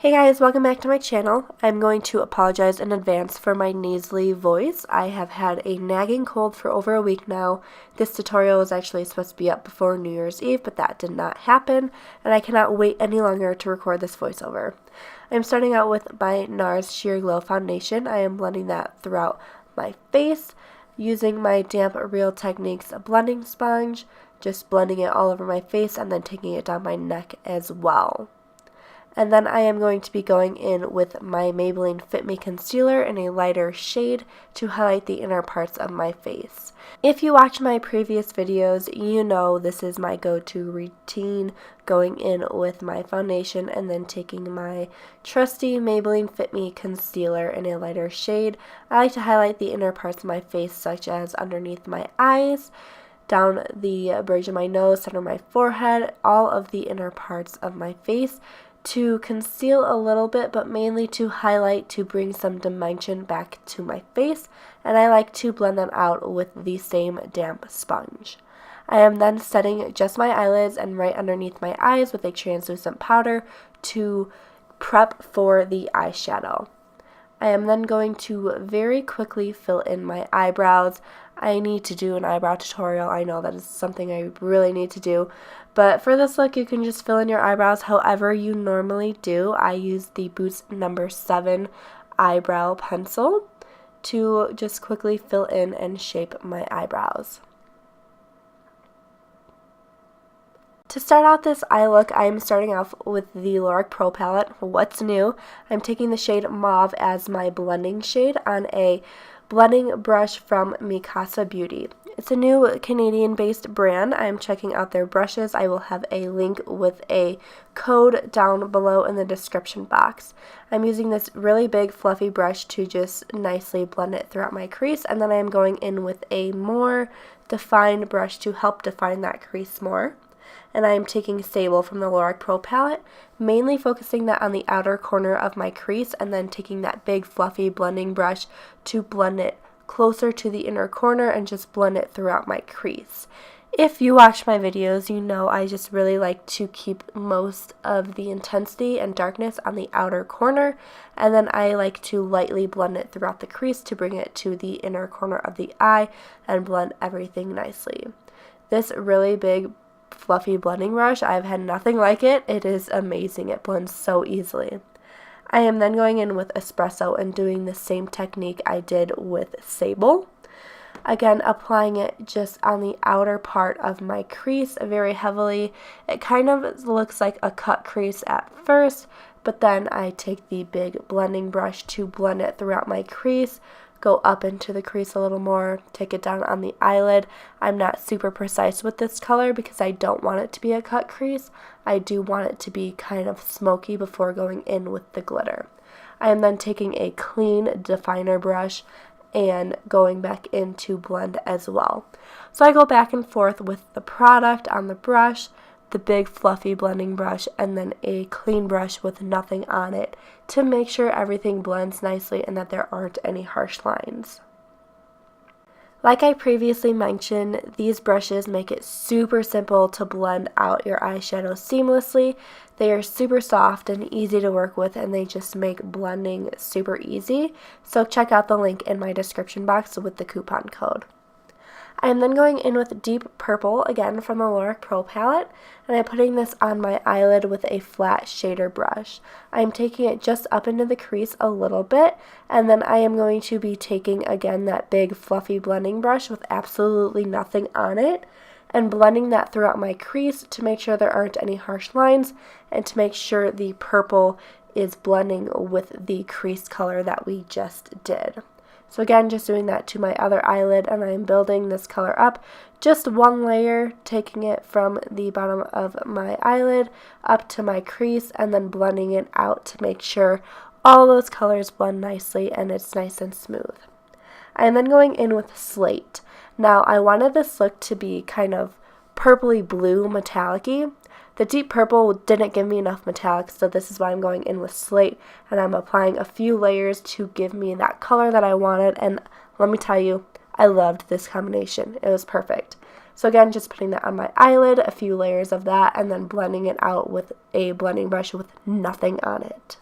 Hey guys, welcome back to my channel. I'm going to apologize in advance for my nasally voice. I have had a nagging cold for over a week now. This tutorial was actually supposed to be up before New Year's Eve, but that did not happen, and I cannot wait any longer to record this voiceover. I'm starting out with my NARS Sheer Glow Foundation. I am blending that throughout my face using my Damp Real Techniques blending sponge, just blending it all over my face and then taking it down my neck as well. And then I am going to be going in with my Maybelline Fit Me Concealer in a lighter shade to highlight the inner parts of my face. If you watch my previous videos, you know this is my go-to routine, going in with my foundation and then taking my trusty Maybelline Fit Me Concealer in a lighter shade. I like to highlight the inner parts of my face, such as underneath my eyes, down the bridge of my nose, center of my forehead, all of the inner parts of my face, to conceal a little bit, but mainly to highlight, to bring some dimension back to my face, and I like to blend them out with the same damp sponge. I am then setting just my eyelids and right underneath my eyes with a translucent powder to prep for the eyeshadow. I am then going to very quickly fill in my eyebrows. I need to do an eyebrow tutorial. I know that is something I really need to do. But for this look, you can just fill in your eyebrows however you normally do. I use the Boots No. 7 eyebrow pencil to just quickly fill in and shape my eyebrows. To start out this eye look, I am starting off with the Lorac Pro Palette. What's new? I'm taking the shade Mauve as my blending shade on a blending brush from Mikasa Beauty. It's a new Canadian-based brand. I'm checking out their brushes. I will have a link with a code down below in the description box. I'm using this really big fluffy brush to just nicely blend it throughout my crease, and then I am going in with a more defined brush to help define that crease more. And I am taking Sable from the Lorac Pro Palette, mainly focusing that on the outer corner of my crease, and then taking that big fluffy blending brush to blend it closer to the inner corner and just blend it throughout my crease. If you watch my videos, you know I just really like to keep most of the intensity and darkness on the outer corner, and then I like to lightly blend it throughout the crease to bring it to the inner corner of the eye and blend everything nicely. This really big fluffy blending brush, I've had nothing like it. It is amazing. It blends so easily. I am then going in with Espresso and doing the same technique I did with Sable. Again, applying it just on the outer part of my crease very heavily. It kind of looks like a cut crease at first, but then I take the big blending brush to blend it throughout my crease, go up into the crease a little more, take it down on the eyelid. I'm not super precise with this color because I don't want it to be a cut crease. I do want it to be kind of smoky before going in with the glitter. I am then taking a clean definer brush and going back in to blend as well. So I go back and forth with the product on the brush, the big fluffy blending brush, and then a clean brush with nothing on it to make sure everything blends nicely and that there aren't any harsh lines. Like I previously mentioned, these brushes make it super simple to blend out your eyeshadow seamlessly. They are super soft and easy to work with, and they just make blending super easy. So check out the link in my description box with the coupon code. I am then going in with Deep Purple, again from the Lorac Pro Palette, and I'm putting this on my eyelid with a flat shader brush. I am taking it just up into the crease a little bit, and then I am going to be taking, again, that big fluffy blending brush with absolutely nothing on it, and blending that throughout my crease to make sure there aren't any harsh lines, and to make sure the purple is blending with the crease color that we just did. So again, just doing that to my other eyelid, and I'm building this color up just one layer, taking it from the bottom of my eyelid up to my crease, and then blending it out to make sure all those colors blend nicely and it's nice and smooth. I am then going in with Slate. Now, I wanted this look to be kind of purpley blue metallic-y. The deep purple didn't give me enough metallic, so this is why I'm going in with Slate, and I'm applying a few layers to give me that color that I wanted, and let me tell you, I loved this combination. It was perfect. So again, just putting that on my eyelid, a few layers of that, and then blending it out with a blending brush with nothing on it.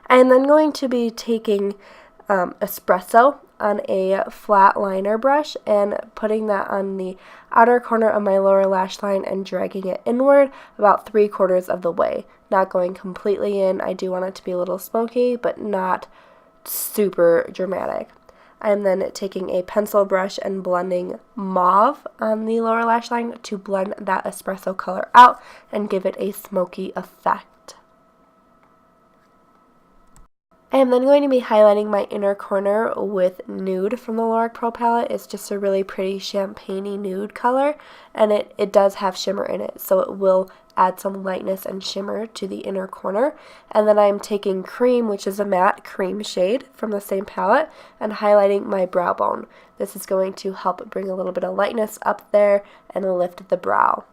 I am then going to be taking espresso on a flat liner brush and putting that on the outer corner of my lower lash line and dragging it inward about 3/4 of the way. Not going completely in. I do want it to be a little smoky, but not super dramatic. I'm then taking a pencil brush and blending mauve on the lower lash line to blend that espresso color out and give it a smoky effect. I am then going to be highlighting my inner corner with Nude from the Lorac Pro Palette. It's just a really pretty champagne-y nude color, and it does have shimmer in it, so it will add some lightness and shimmer to the inner corner. And then I'm taking Cream, which is a matte cream shade from the same palette, and highlighting my brow bone. This is going to help bring a little bit of lightness up there and lift the brow.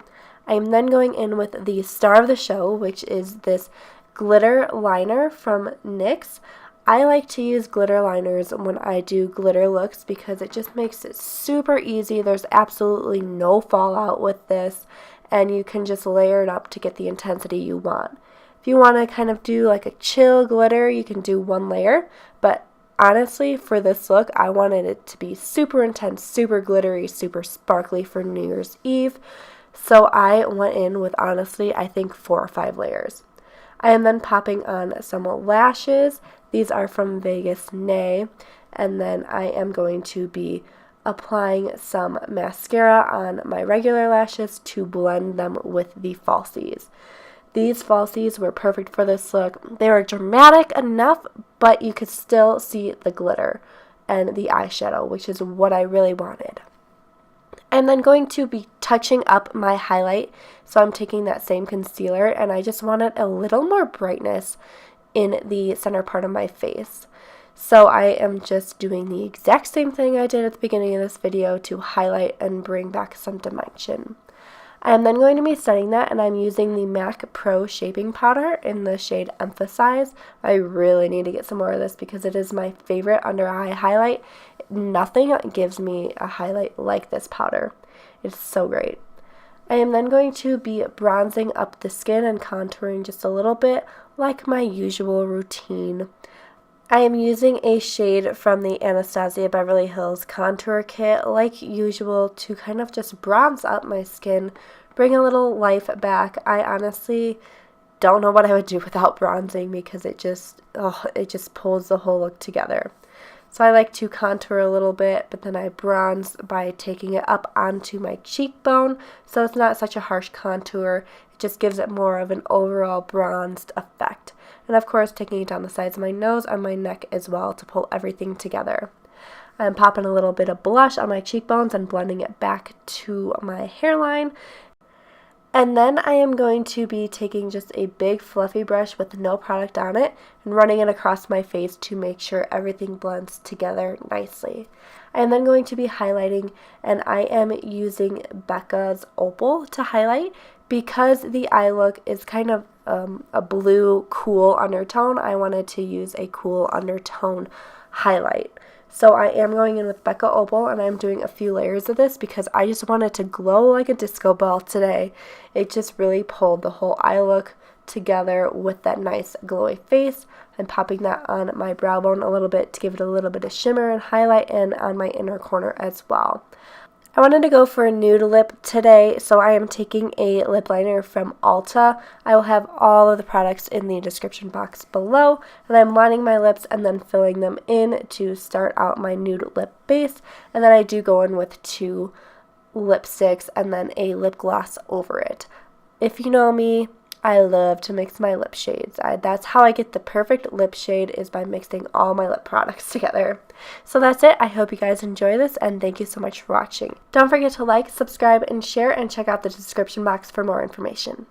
I am then going in with the star of the show, which is this glitter liner from NYX. I like to use glitter liners when I do glitter looks because it just makes it super easy. There's absolutely no fallout with this, and you can just layer it up to get the intensity you want. If you want to kind of do like a chill glitter, you can do one layer, but honestly, for this look, I wanted it to be super intense, super glittery, super sparkly for New Year's Eve, so I went in with, honestly, I think 4 or 5 layers. I am then popping on some lashes. These are from Vegas Nay, and then I am going to be applying some mascara on my regular lashes to blend them with the falsies. These falsies were perfect for this look. They were dramatic enough, but you could still see the glitter and the eyeshadow, which is what I really wanted. I'm then going to be touching up my highlight, so I'm taking that same concealer, and I just wanted a little more brightness in the center part of my face. So I am just doing the exact same thing I did at the beginning of this video to highlight and bring back some dimension. I am then going to be setting that, and I'm using the MAC Pro Shaping Powder in the shade Emphasize. I really need to get some more of this because it is my favorite under eye highlight. Nothing gives me a highlight like this powder. It's so great. I am then going to be bronzing up the skin and contouring just a little bit like my usual routine. I am using a shade from the Anastasia Beverly Hills Contour Kit like usual to kind of just bronze up my skin, bring a little life back. I honestly don't know what I would do without bronzing because it just pulls the whole look together. So I like to contour a little bit, but then I bronze by taking it up onto my cheekbone, so it's not such a harsh contour. It just gives it more of an overall bronzed effect. And of course, taking it down the sides of my nose and my neck as well to pull everything together. I'm popping a little bit of blush on my cheekbones and blending it back to my hairline. And then I am going to be taking just a big fluffy brush with no product on it and running it across my face to make sure everything blends together nicely. I am then going to be highlighting, and I am using Becca's Opal to highlight because the eye look is kind of a blue cool undertone. I wanted to use a cool undertone highlight. So I am going in with Becca Opal, and I'm doing a few layers of this because I just wanted to glow like a disco ball today. It just really pulled the whole eye look together with that nice glowy face. I'm popping that on my brow bone a little bit to give it a little bit of shimmer and highlight, and on my inner corner as well. I wanted to go for a nude lip today, so I am taking a lip liner from Ulta. I will have all of the products in the description box below, and I'm lining my lips and then filling them in to start out my nude lip base, and then I do go in with 2 lipsticks and then a lip gloss over it. If you know me, I love to mix my lip shades. That's how I get the perfect lip shade, is by mixing all my lip products together. So that's it. I hope you guys enjoy this, and thank you so much for watching. Don't forget to like, subscribe, and share, and check out the description box for more information.